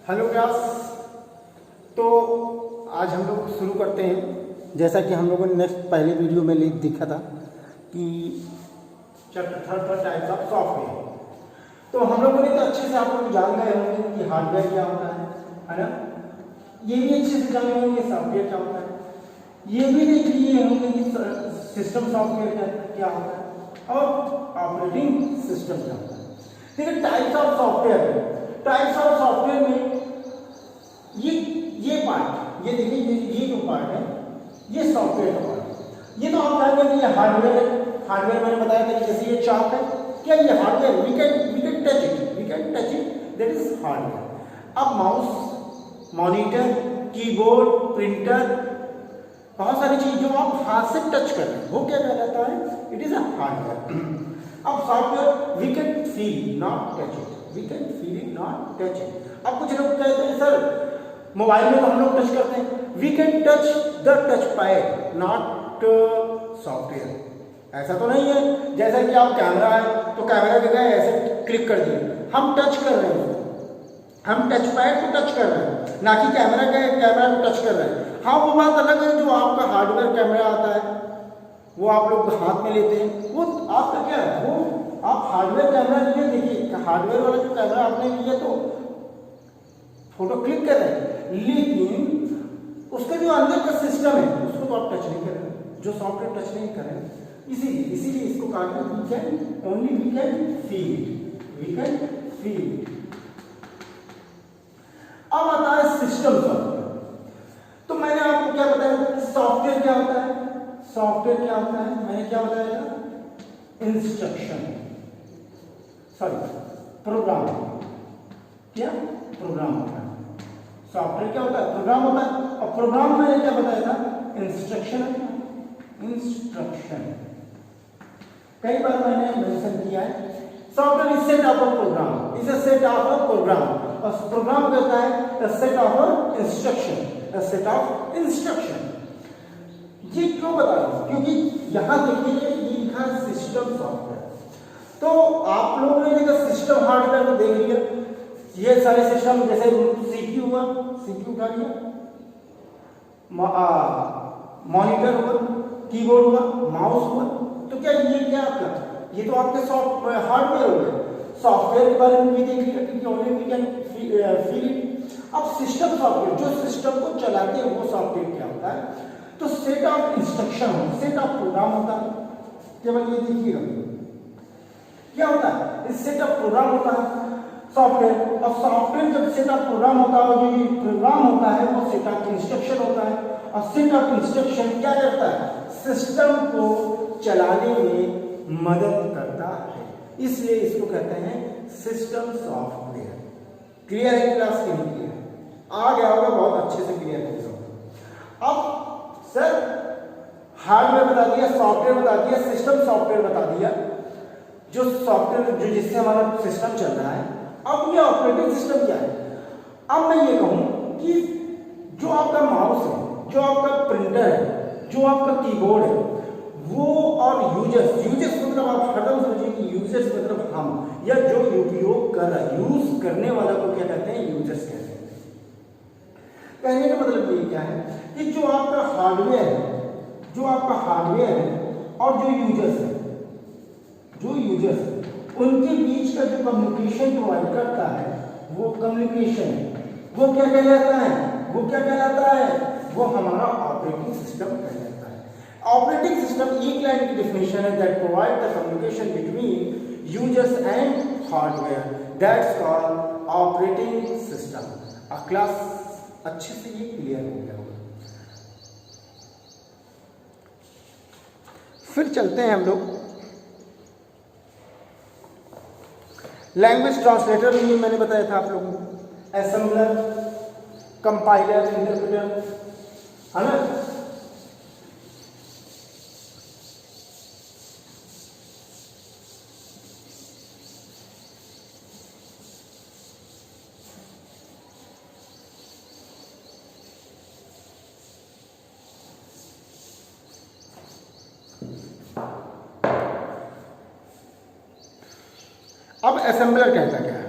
Hello class. तो आज हम लोग शुरू करते हैं। जैसा कि हम लोगों ने नेक्स्ट पहले वीडियो में देखा था कि चैप्टर थर्ड था टाइप्स ऑफ सॉफ्टवेयर। तो हम लोगों ने तो अच्छे से आप लोग जान गए होंगे कि हार्डवेयर क्या होता है ना। ये भी अच्छे से जान गए होंगे सॉफ्टवेयर क्या होता है। ये भी देख लिए होंगे कि सिस्टम सॉफ्टवेयर क्या होता है और ऑपरेटिंग सिस्टम क्या होता है। देखिए टाइप्स ऑफ सॉफ्टवेयर में ये पार्ट, ये देखिए ये जो पार्ट है ये सॉफ्टवेयर का पार्ट है। ये तो आप कहेंगे कि ये हार्डवेयर है। हार्डवेयर मैंने बताया था कि जैसे ये चार्ट है, क्या ये hardware? We can touch it, that is hardware. अब माउस, मॉनिटर, कीबोर्ड, प्रिंटर, बहुत सारी चीज जो आप हाथ से टच कर रहे हैं वो क्या कहलाता है? It is a hardware. अब software we can feel not touch it, we can feel it not touch it. अब कुछ लोग कहते हैं सर मोबाइल में तो हम लोग टच करते हैं, we can touch the touch pad not software. ऐसा तो नहीं है जैसा कि आप कैमरा है तो कैमरा के गए ऐसे क्लिक कर दिए, हम टच कर रहे हैं, हम टच पैड को टच कर रहे हैं ना कि कैमरा को टच कर रहे हैं। हाँ वो बात अलग है जो आपका हार्डवेयर कैमरा आता है वो आप लोग हाथ में लेते हैं, वो आपका क्या है, वो आप हार्डवेयर कैमरा लिए। देखिए हार्डवेयर वाला जो कैमरा आपने लिया तो फोटो क्लिक कर रहे हैं, लेकिन उसका जो अंदर का सिस्टम है उसको तो आप टच नहीं कर रहे, जो सॉफ्टवेयर टच नहीं कर रहे। इसीलिए इसको कहा गया वी कैन फील इट। अब आता है सिस्टम सॉफ्टवेयर। तो मैंने आपको क्या बताया, सॉफ्टवेयर क्या होता है? सॉफ्टवेयर क्या होता है मैंने क्या बताया था? प्रोग्राम। क्या प्रोग्राम होता है? सॉफ्टवेयर क्या होता है? प्रोग्राम होता है। और प्रोग्राम मैंने क्या बताया था? इंस्ट्रक्शन। कई बार मैंने मेंशन किया है software is set of a program, is a set of a program. और प्रोग्राम कहता है a set of a instruction, a set of instruction. ये क्यों बता रहा हूं? क्योंकि यहां देखिए ये लिखा है सिस्टम सॉफ्टवेयर। तो आप लोगों ने देखा सिस्टम हार्डवेयर को देख लिया, ये सारे सिस्टम जैसे सीपीयू हुआ, सीपीयू उठा लिया, मॉनिटर हुआ, कीबोर्ड हुआ, माउस हुआ। तो क्या ये क्या आपका? ये तो आपके हार्डवेयर हो गए। सॉफ्टवेयर के बारे में भी देख लिया क्योंकि only we can feel it. अब सिस्टम सॉफ्टवेयर, जो सिस्टम को चलाते हैं वो सॉफ्टवेयर क्या होता है? तो set of instruction, set of program होता है। केवल ये देखिएगा क्या होता है, इस सेट ऑफ प्रोग्राम होता है सॉफ्टवेयर। और सॉफ्टवेयर जब सेट ऑफ प्रोग्राम होता है, जो ये प्रोग्राम होता है वो सेट ऑफ इंस्ट्रक्शन होता है। और सेट ऑफ इंस्ट्रक्शन क्या करता है? सिस्टम को चलाने में मदद करता है, इसलिए इसको कहते हैं सिस्टम सॉफ्टवेयर। क्लियर है क्लास की? नहीं क्लियर? आ गया होगा, बहुत अच्छे से क्लियर हो गया। अब सर हार्डवेयर बता दिया, सॉफ्टवेयर बता दिया, सिस्टम सॉफ्टवेयर बता दिया, जो सॉफ्टवेयर जो जिससे हमारा सिस्टम चल रहा है। अब ये ऑपरेटिंग सिस्टम क्या है? अब मैं ये कहूं कि जो आपका माउस है, जो आपका प्रिंटर है, जो आपका कीबोर्ड है, वो और यूजर्स मतलब आप हरदम सोचिए कि यूजर्स मतलब हम, या जो उपयोग कर रहा है, यूज करने वाला को क्या कहते हैं? यूजर्स कहते हैं। कहने का मतलब ये क्या है कि जो आपका हार्डवेयर है, और जो यूजर्स है, उनके बीच का जो कम्युनिकेशन प्रोवाइड करता है वो कम्युनिकेशन है, वो क्या कहलाता है? वो हमारा ऑपरेटिंग सिस्टम कहलाता है। ऑपरेटिंग सिस्टम एक लाइन की डेफिनेशन है that provide the communication between users and hardware, that's called operating system. Class अच्छे से ये क्लियर हो गया होगा। फिर चलते हैं हम लोग लैंग्वेज ट्रांसलेटर में। मैंने बताया था आप लोगों को असेंबलर, कंपाइलर, इंटरप्रेटर, है ना। अब असेंबलर कहता क्या है?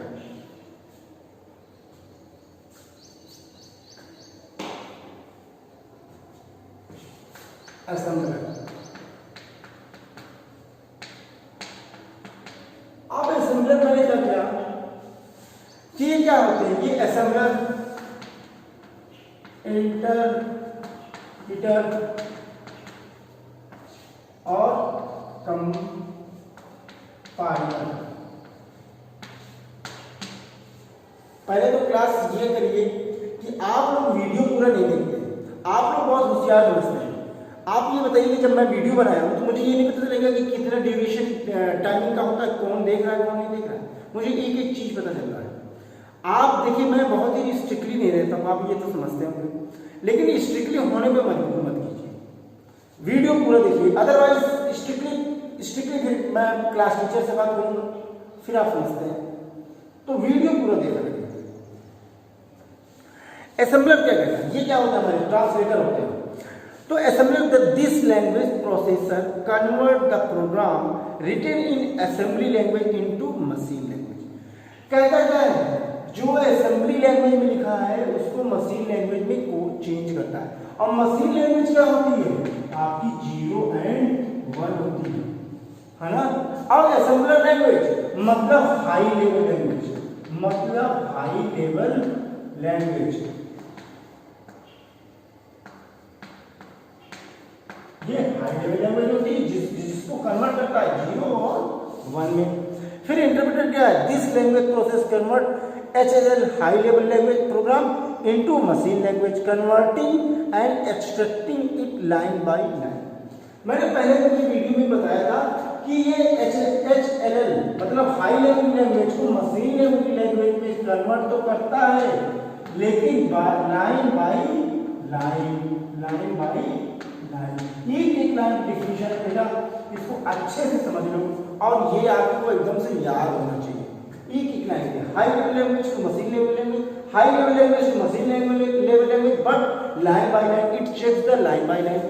असेंबलर। अब असेंबलर मैंने क्या किया कि ये क्या होते हैं, ये असेंबलर, इंटरप्रिटर और कंपाइलर। पहले तो क्लास ये करिए कि आप लोग वीडियो पूरा नहीं देखते, आप लोग बहुत होशियार समझते हैं। आप ये बताइए कि जब मैं वीडियो बनाया हूँ तो मुझे ये नहीं पता चलेगा कि कितना ड्यूरेशन टाइमिंग का होता है, कौन देख रहा है कौन नहीं देख रहा है, मुझे एक एक चीज पता चल रहा है। आप देखिए मैं बहुत ही स्ट्रिक्टली नहीं रहता हूँ, आप ये तो समझते होंगे, लेकिन स्ट्रिक्टली होने पे मजबूर मत कीजिए, वीडियो पूरा देखिए। अदरवाइज स्ट्रिक्टली फिर मैं क्लास टीचर से बात करूँगा, फिर आप समझते हैं, तो वीडियो पूरा देखा करिए। असेंबलर क्या कहता है, ये क्या होता है, हमारे ट्रांसलेटर होते हैं। तो assembler this language processor convert the program written in assembly language into machine language. कहता क्या है, जो असेंबली लैंग्वेज में लिखा है उसको मशीन लैंग्वेज में कोड चेंज करता है। और मशीन लैंग्वेज क्या होती है, आपकी 0 एंड 1 होती है ना। और असेंबलर लैंग्वेज मतलब हाई लेवल लैंग्वेज, मतलब हाई लेवल लैंग्वेज। ये हाई लेवल लैंग्वेज होती है जिसको कन्वर्ट करता है 0 और 1 में। फिर इंटरप्रेटर क्या है, this language process convert HLL high level language program into machine language, converting and extracting it line by line. मैंने पहले अपनी वीडियो में बताया था कि ये HLL मतलब हाई लेवल लैंग्वेज को मशीन लेवल लैंग्वेज में कन्वर्ट तो करता है, लेकिन line by line, line by line. एक लाइन डिफिनेशन है बेटा, इसको अच्छे से समझ लो और ये आपको एकदम से याद होना चाहिए। एक लाइन है, high level language to machine level language, high level language to machine level language, but line by line it checks the line by line.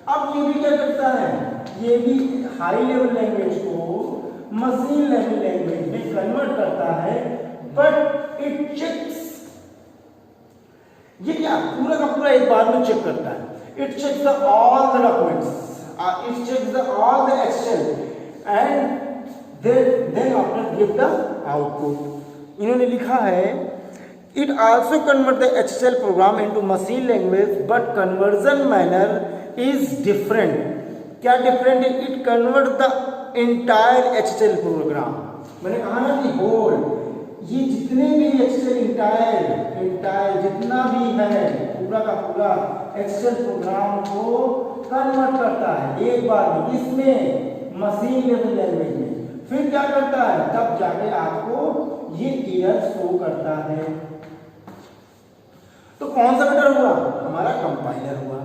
अब ये भी क्या करता है, ये भी हाई लेवल लैंग्वेज को मशीन लेवल लैंग्वेज में कन्वर्ट करता है, बट इट चेक्स, ये क्या पूरा का पूरा एक बार में चेक करता है। It checks all the documents, it checks all the Excel, and then after give the output. इन्होंने लिखा है it also convert the HL program into machine language, but conversion manner is different. क्या different है, it convert the entire HL program। मैंने कहा ना कि whole, ये जितने भी एक्सेल इंटायर जितना भी है पूरा का पूरा एक्सेल प्रोग्राम को कन्वर्ट करता है एक बार में, इसमें मशीन लेवल लैंग्वेज में। फिर क्या करता है, तब जाके आपको ये एरर शो करता है। तो कौन सा बेटर हुआ, हमारा कंपाइलर हुआ।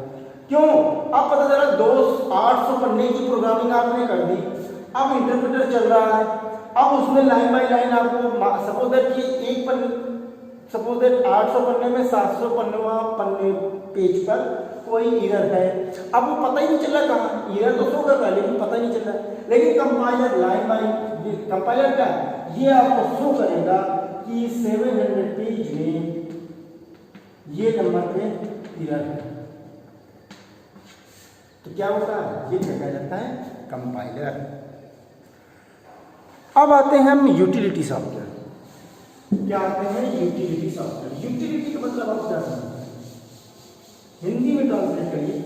क्यों, अब पता चला 800 पन्ने की प्रोग्रामिंग आपने कर दी, अब इंटरप्रेटर चल रहा है, अब उसमें लाइन बाय लाइन आपको सपोज दैट कि 800 पन्ने में 700 पन्ने पेज पर कोई एरर है, अब वो पता ही नहीं चल रहा कहाँ एरर तो शो कर रहा है लेकिन पता ही नहीं चल रहा। लेकिन कंपाइलर लाइन बाय कंपाइलर क्या ये आपको शो करेगा कि 700 पेज में ये नंबर पे एरर है। तो क्या होता है, ये कहा जाता है कंपाइलर। अब आते हैं हम यूटिलिटी सॉफ्टवेयर। क्या आते हैं, यूटिलिटी सॉफ्टवेयर। यूटिलिटी का मतलब आप क्या समझते हैं, हिंदी में ट्रांसलेट करिए।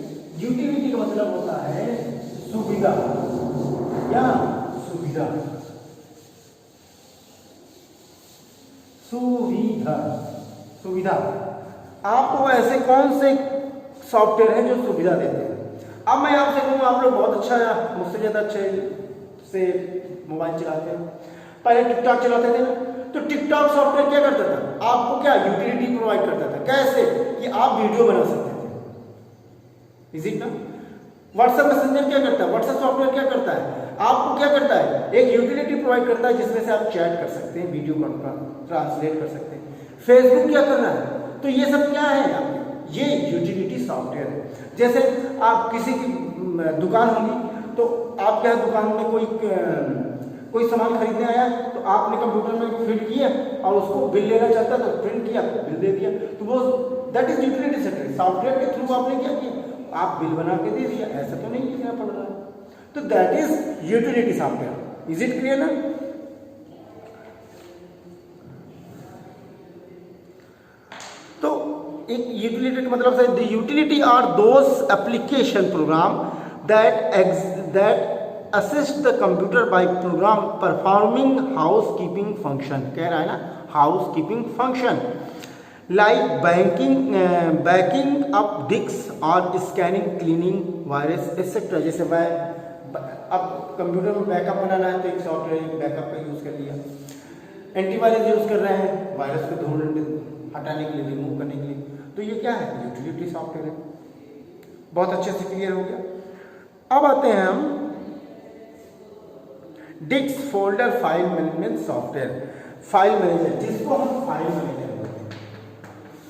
यूटिलिटी का मतलब होता है सुविधा, क्या सुविधा, सुविधा, सुविधा। आपको ऐसे कौन से सॉफ्टवेयर हैं जो सुविधा देते हैं। अब मैं आपसे कहूँ, आप लोग बहुत अच्छा, मुझसे ज़्यादा अच्छे से मोबाइल चलाते हैं, पहले टिकटॉक चलाते थे ना, तो टिकटॉक सॉफ्टवेयर क्या करता था, आपको क्या यूटिलिटी प्रोवाइड करता था। कैसे कि आप वीडियो बना सकते थे, इज इट ना। व्हाट्सएप मैसेंजर क्या करता है, व्हाट्सएप सॉफ्टवेयर क्या करता है, आपको क्या करता है, एक यूटिलिटी प्रोवाइड करता है जिसमें से आप चैट कर सकते हैं, वीडियो ट्रांसलेट कर सकते हैं। फेसबुक क्या कर रहा है, तो ये सब क्या है, ये यूटिलिटी सॉफ्टवेयर है। जैसे आप किसी की दुकान होगी, तो आप क्या दुकान में कोई सामान खरीदने आया, तो आपने कंप्यूटर में फिट किया और उसको बिल लेना चाहता तो प्रिंट किया, बिल दे दिया, तो वो दैट इज यूटिलिटी सॉफ्टवेयर के थ्रू आपने क्या किया, आप बिल बना के दे दिया, ऐसा तो नहीं लिखना पड़ रहा है। तो that is utility software. Is it clear ना? तो एक यूटिलिटी का मतलब the utility are those application program that assist the computer by program performing house keeping function. कह रहा है ना, house keeping function like backing up disk और स्कैनिंग, क्लीनिंग, वायरस एक्सेट्रा। जैसे अब कंप्यूटर में बैकअप बनाना है तो एक सॉफ्टवेयर बैकअप का यूज़ कर लिया, एंटीवायरस यूज़ कर रहे हैं वायरस को हटाने के लिए, रिमूव करने के लिए, तो ये क्या है? यूटिलिटी सॉफ्टवेयर है। बहुत अच्छे से क्लियर हो गया। अब आते हैं हम disk folder file management software. File manager, जिसको हम फाइल मैनेजर बोलते हैं,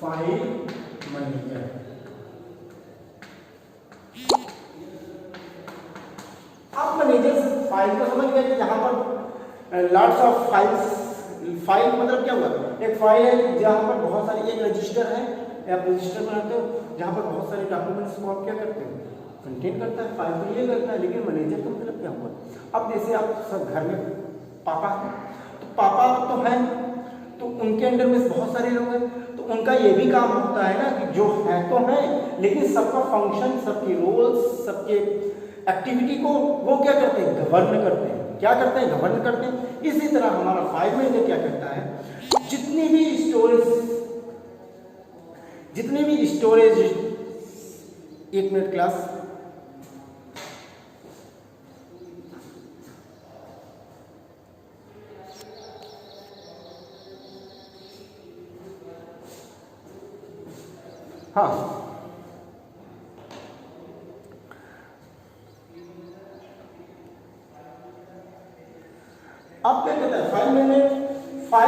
फाइल मैनेजर। आप मैनेजर फाइल को समझ गए कि यहाँ पर लॉट्स ऑफ फाइल्स। फाइल मतलब क्या हुआ? एक फाइल है जहाँ पर बहुत सारी, एक रजिस्टर है, आप रजिस्टर बनाते हो जहाँ पर बहुत सारे डॉक्यूमेंट्स को आप क्या करते हो? कंटेन करता है। फाइल तो ये करता है, लेकिन मैनेजर का मतलब क्या हुआ? अब जैसे आप सब घर में पापा हैं, तो पापा तो हैं, तो उनके अंडर में बहुत सारे लोग हैं, तो उनका ये भी काम होता है ना कि जो है तो हैं, लेकिन सबका फंक्शन, सबके रोल्स, सबके एक्टिविटी को वो क्या करते हैं? गवर्न करते हैं। क्या करते हैं? गवर्न करते हैं। इसी तरह हमारा फाइल मैनेजर क्या करता है? जितनी भी स्टोरेज, एक मिनट क्लास, हाँ, अब क्या कहता है? फाइल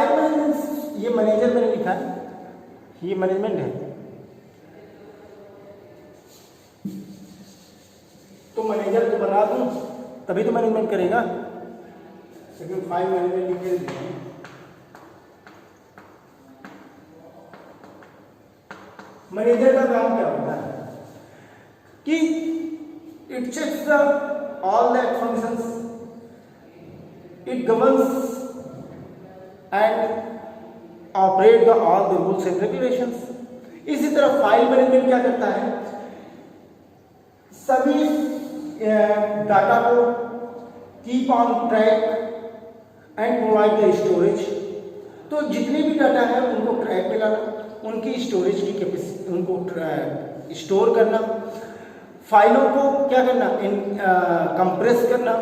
मैनेजमेंट, ये मैनेजर मैंने लिखा है, ये मैनेजमेंट है, तो मैनेजर को बना दूं तभी तो मैनेजमेंट करेगा, लेकिन फाइल मैनेजमेंट लिख के दिया। मैनेजर का काम क्या होता है कि it checks all that functions, it governs and operate the all the rules and regulations. इसी तरह फाइल मैनेजमेंट क्या करता है? सभी डाटा को keep on track and provide the storage. तो जितने भी डाटा है उनको ट्रैक पे लाना, उनकी स्टोरेज की कैपेसिटी, उनको स्टोर करना, फाइलों को क्या करना? कंप्रेस करना,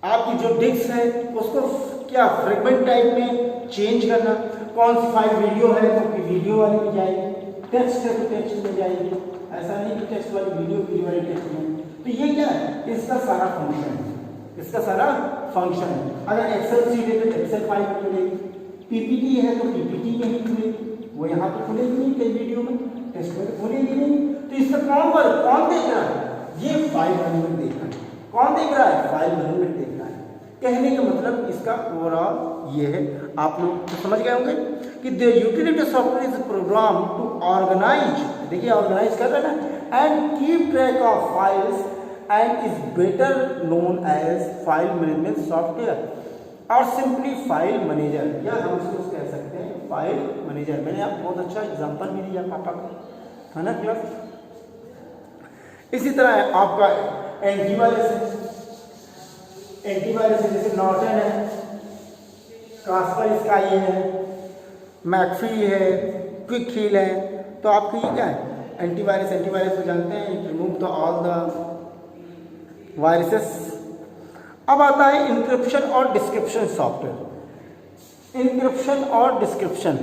आपकी जो डिस्क है उसको क्या फ्रेगमेंट टाइप में चेंज करना। कौन सी फाइल वीडियो है तो वीडियो वाली में जाएगी, टेक्स्ट है तो टेक्स्ट में जाएगी, ऐसा नहीं कि टेक्स्ट वाली वीडियो वाली टेक्स्ट में। तो ये क्या है? इसका सारा फंक्शन है, इसका सारा फंक्शन है। अगर एक्सेल सीट है तो एक्सेल फाइल में खुलेगी, पीपीटी है तो पीपीटी में ही खुलेगी, वो यहाँ तो खुलेगी नहीं, कई वीडियो में, टेक्स्ट में तो खुलेगी नहीं। तो इसका कौन देख रहा है? ये फाइल मैनेजमेंट देख रहा है। कौन देख रहा है? फाइल मैनेजमेंट देख रहा है। कहने का मतलब इसका ओवरऑल ये है। आप लोग तो समझ गए होंगे कि the utility software is program to organise, देखिए ऑर्गेनाइज कर रहा है, and keep track of files and is better known as file management software और सिंपली फाइल मैनेजर, या हम इसको कह सकते हैं फाइल मैनेजर। मैंने आप बहुत अच्छा एग्जांपल भी दिया पापा का, है ना क्लास। इसी तरह आपका एंटीवायरस है, एंटीवायरस जैसे नॉर्टन है, कास्पर स्काई है, मैकफी है, क्विक हील है, तो आपकी ये क्या है? एंटीवायरस। एंटीवायरस को जानते हैं, remove the all the viruses. अब आता है इंक्रिप्शन और डिस्क्रिप्शन सॉफ्टवेयर। इंक्रिप्शन और डिस्क्रिप्शन,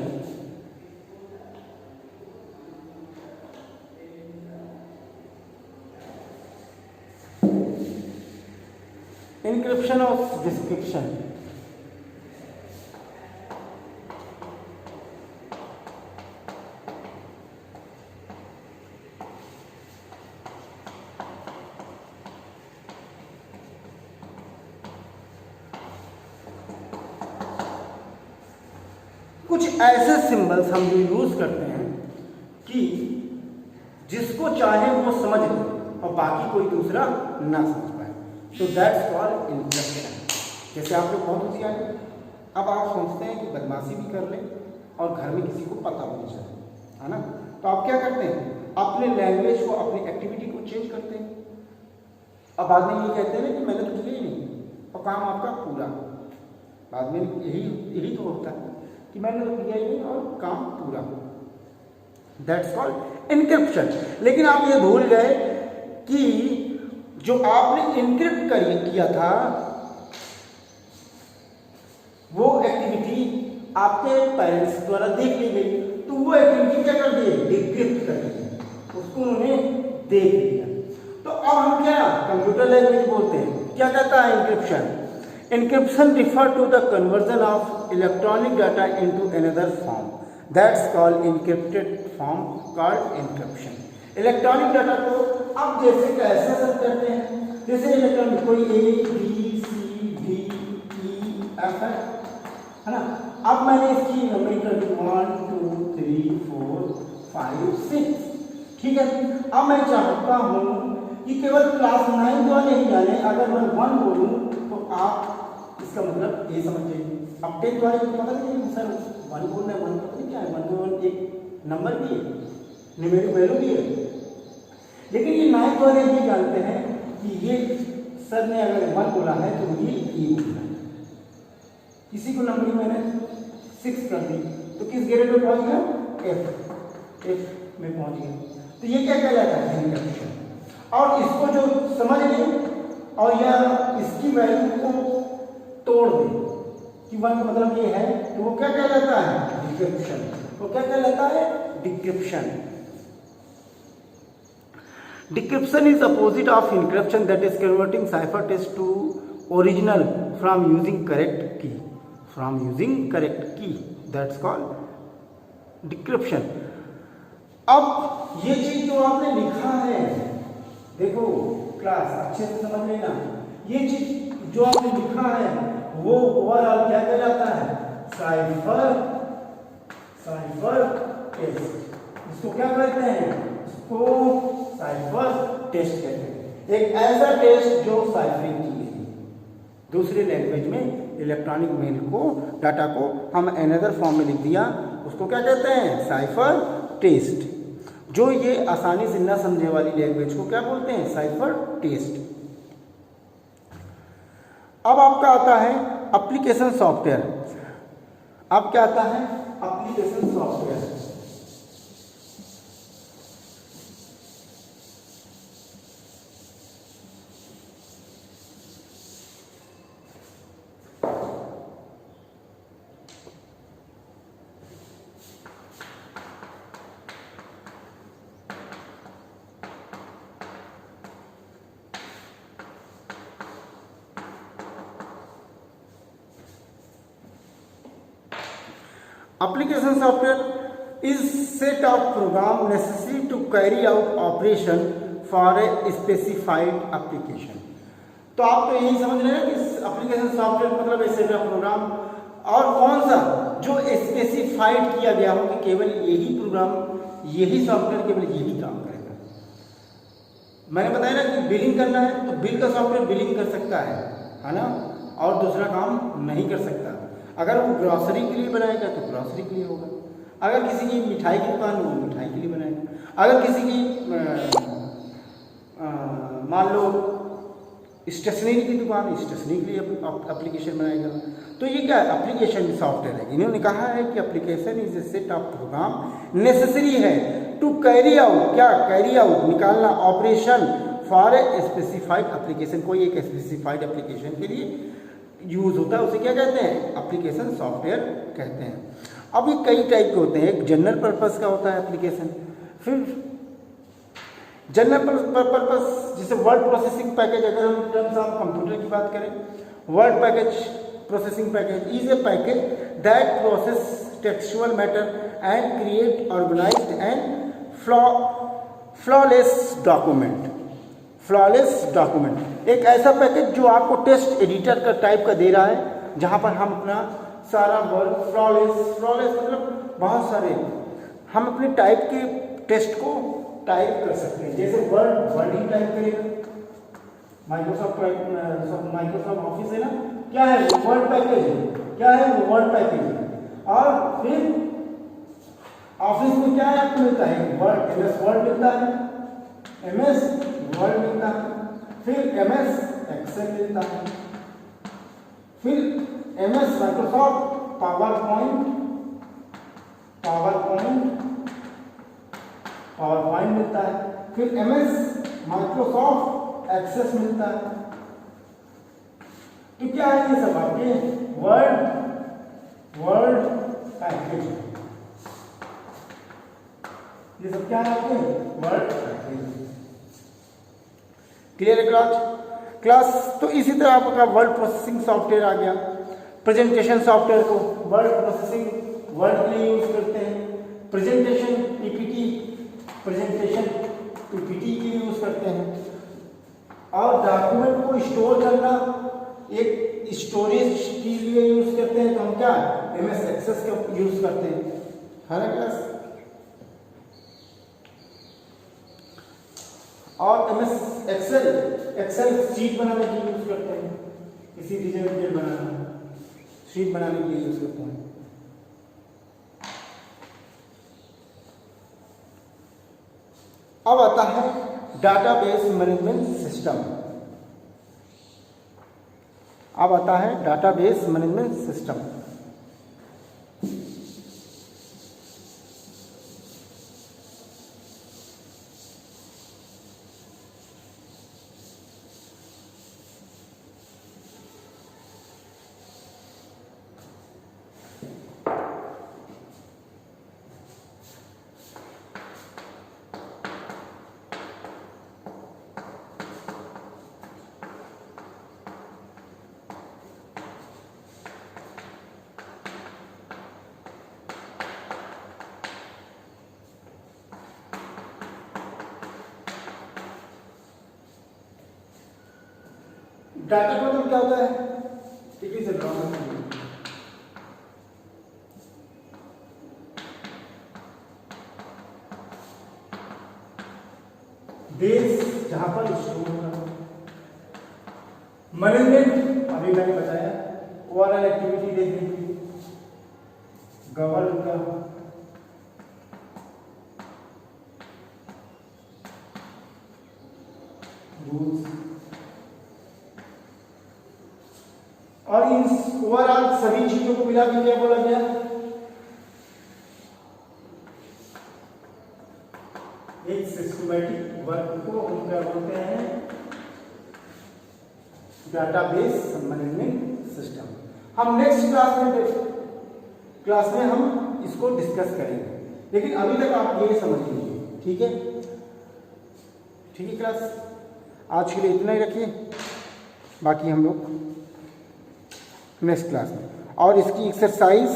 इंक्रिप्शन और डिस्क्रिप्शन, कुछ ऐसे सिंबल्स हम जो यूज करते हैं कि जिसको चाहे वो समझ ले और बाकी कोई दूसरा ना समझ पाए। तो दैट्स कॉल्ड इंक्रिप्शन। जैसे आप लोग बहुत होशियार हैं, अब आप सोचते हैं कि बदमाशी भी कर लें और घर में किसी को पता भी नहीं चले, है ना। तो आप क्या करते हैं, अपने लैंग्वेज को, अपनी एक्टिविटी को चेंज करते हैं। अब बाद में ये कहते हैं ना कि मैंने तो किया ही नहीं और काम आपका पूरा। बाद में यही तो होता है कि मैंने तो किया ही नहीं और काम पूरा। That's called encryption. लेकिन आप ये भूल गए कि जो आपने इनक्रिप्ट किया था वो एक्टिविटी आपके पेरेंट्स द्वारा देख ली गई, तो वो एक्टिविटी क्या कर दिए, डिक्रिप्ट कर दी, उसको उन्होंने देख लिया। तो अब हम क्या कंप्यूटर लैंग्वेज बोलते हैं, क्या कहता है encryption. Encryption refer to the conversion of electronic data into another form. That's called encrypted form called encryption. Electronic data को अब जैसे कैसे सब करते हैं, जैसे इलेक्ट्रॉनिक कोई ABCDEF है ना। अब मैंने इसकी नंबरिंग कर दी 1 2 3 4 5 6, ठीक है। अब मैं चाहता हूँ कि केवल क्लास 9 वाले ही जाने, अगर मैं 1 बोलूँ तो आप इसका मतलब ये समझ जाइए। अब 10 वाले को पता नहीं सर 1 बोलना है, 1 पता नहीं क्या है, 1 एक नंबर भी है, न्यूमेरिक वैल्यू भी है। लेकिन ये 9 वाले ये जानते हैं कि ये सर ने अगर 1 बोला है तो मुझे ये बोलना है। किसी को नंबरिंग मैंने 6 कर दी तो किस ग्रेड में पहुंच गया, F में पहुंच गया। तो ये क्या कहलाता है, इंक्रिप्शन। और इसको जो समझ ले और या इसकी वैल्यू को तोड़ दे कि 1 का मतलब ये है, तो वो क्या कहलाता है, डिक्रिप्शन। वो क्या कहलाता है, decryption. Decryption is opposite of encryption, that is converting ciphertext to original from using correct key. From using correct key, that's called decryption. अब ये चीज जो आपने लिखा है, देखो क्लास अच्छे से समझ लेना, ये चीज जो आपने लिखा है वो ओवरऑल क्या कहलाता है, साइफर टेस्ट। इसको क्या कहते हैं, इसको साइफर टेस्ट कहते हैं। एक ऐसा टेस्ट जो साइफरिंग की है, दूसरे लैंग्वेज में इलेक्ट्रॉनिक मेल को, डाटा को हम अनदर फॉर्म में लिख दिया, उसको क्या कहते हैं, साइफर टेस्ट। जो ये आसानी से न समझे वाली लैंग्वेज को क्या बोलते हैं, साइफर टेस्ट। अब आपका आता है एप्लीकेशन सॉफ्टवेयर। अब क्या आता है, application software. Application software is set of program necessary to carry out operation for a specified application. तो आप तो यही समझ रहे हैं कि एप्लीकेशन सॉफ्टवेयर मतलब एक सेट ऑफ प्रोग्राम, और कौन सा जो स्पेसिफाइड किया गया हो कि केवल यही प्रोग्राम, यही सॉफ्टवेयर केवल यही काम करेगा। मैंने बताया ना कि बिलिंग करना है तो बिल का सॉफ्टवेयर बिलिंग कर सकता है ना, और दूसरा काम नहीं कर सकता। अगर वो ग्रॉसरी के लिए बनाएगा तो ग्रॉसरी के लिए होगा, अगर किसी की मिठाई की दुकान हो मिठाई के लिए बनाएगा, अगर किसी की मान लो स्टेशनरी की दुकान स्टेशनरी के लिए एप्लीकेशन बनाएगा। तो ये क्या एप्लीकेशन सॉफ्टवेयर है। इन्होंने कहा है कि application is a set of program necessary है टू कैरी आउट, क्या कैरी आउट निकालना, operation for a specified application. कोई एक स्पेसिफाइड एप्लीकेशन के लिए यूज होता है, उसे क्या कहते हैं, एप्लीकेशन सॉफ्टवेयर कहते हैं। अब ये कई टाइप के होते हैं। एक जनरल पर्पस का होता है एप्लीकेशन, फिर जनरल पर्पस जैसे वर्ड प्रोसेसिंग पैकेज। अगर हम टर्म्स ऑफ कंप्यूटर की बात करें, word package processing package is a package that process textual matter and create organised and flawless document. Flawless document एक ऐसा पैकेज जो आपको टेक्स्ट एडिटर का टाइप का दे रहा है, जहां पर हम अपना सारा वर्ड फ्लॉलेस मतलब बहुत सारे हम अपने टाइप के टेक्स्ट को टाइप कर सकते हैं। जैसे वर्ड ही टाइप करेगा, माइक्रोसॉफ्ट ऑफिस है ना, क्या है वो वर्ड पैकेज है, क्या है वो वर्ड पैकेज है। और फिर ऑफिस में क्या आपको मिलता है, वर्ड, एमएस वर्ड मिलता है, एमएस वर्ड मिलता है, फिर एमएस एक्सेल मिलता है, फिर एमएस माइक्रोसॉफ्ट पावर पॉइंट मिलता है, फिर एमएस माइक्रोसॉफ्ट एक्सेस मिलता है। तो क्या है ये सब आपके वर्ड पैकेज, ये सब क्या है आपके वर्ड पैकेज। क्लियर है क्लास? तो इसी तरह आपका वर्ड प्रोसेसिंग सॉफ्टवेयर आ गया। प्रेजेंटेशन सॉफ्टवेयर को वर्ड प्रोसेसिंग वर्ड के लिए यूज करते हैं। प्रेजेंटेशन पीपीटी के लिए यूज करते हैं। और डॉक्यूमेंट को स्टोर करना एक स्टोरेज के लिए यूज करते हैं, तो हम क्या एमएस एक्सेस का यूज करते हैं, है ना क्लास? और एमएस एक्सेल शीट बनाने के लिए यूज करते हैं, किसी डिजाइन बनाना शीट बनाने के लिए यूज करते हैं। अब आता है डाटाबेस मैनेजमेंट सिस्टम। अब आता है डाटाबेस मैनेजमेंट सिस्टम। डाटा का मतलब क्या होता है? इट इज अ बेस जहां पर स्टोर होगा। मैनेजमेंट अभी मैंने बताया, ओवरऑल एक्टिविटी देखने के लिए, गवर्न का, रूल्स, और इन ओवरऑल सभी चीजों को मिला के क्या बोला गया? एक सिस्टमैटिक वर्क को हम क्या बोलते हैं? Database management system. हम नेक्स्ट क्लास में हम इसको डिस्कस करेंगे, लेकिन अभी तक आप ये समझ लीजिए, ठीक है? ठीक है क्लास, आज के लिए इतना ही रखिए, बाकी हम लोग नेक्स्ट क्लास में। और इसकी एक्सरसाइज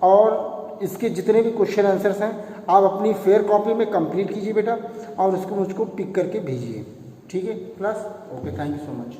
और इसके जितने भी क्वेश्चन आंसर्स हैं आप अपनी फेयर कॉपी में कंप्लीट कीजिए बेटा, और उसको मुझको पिक करके भेजिए, ठीक है class? Okay, thank you so much.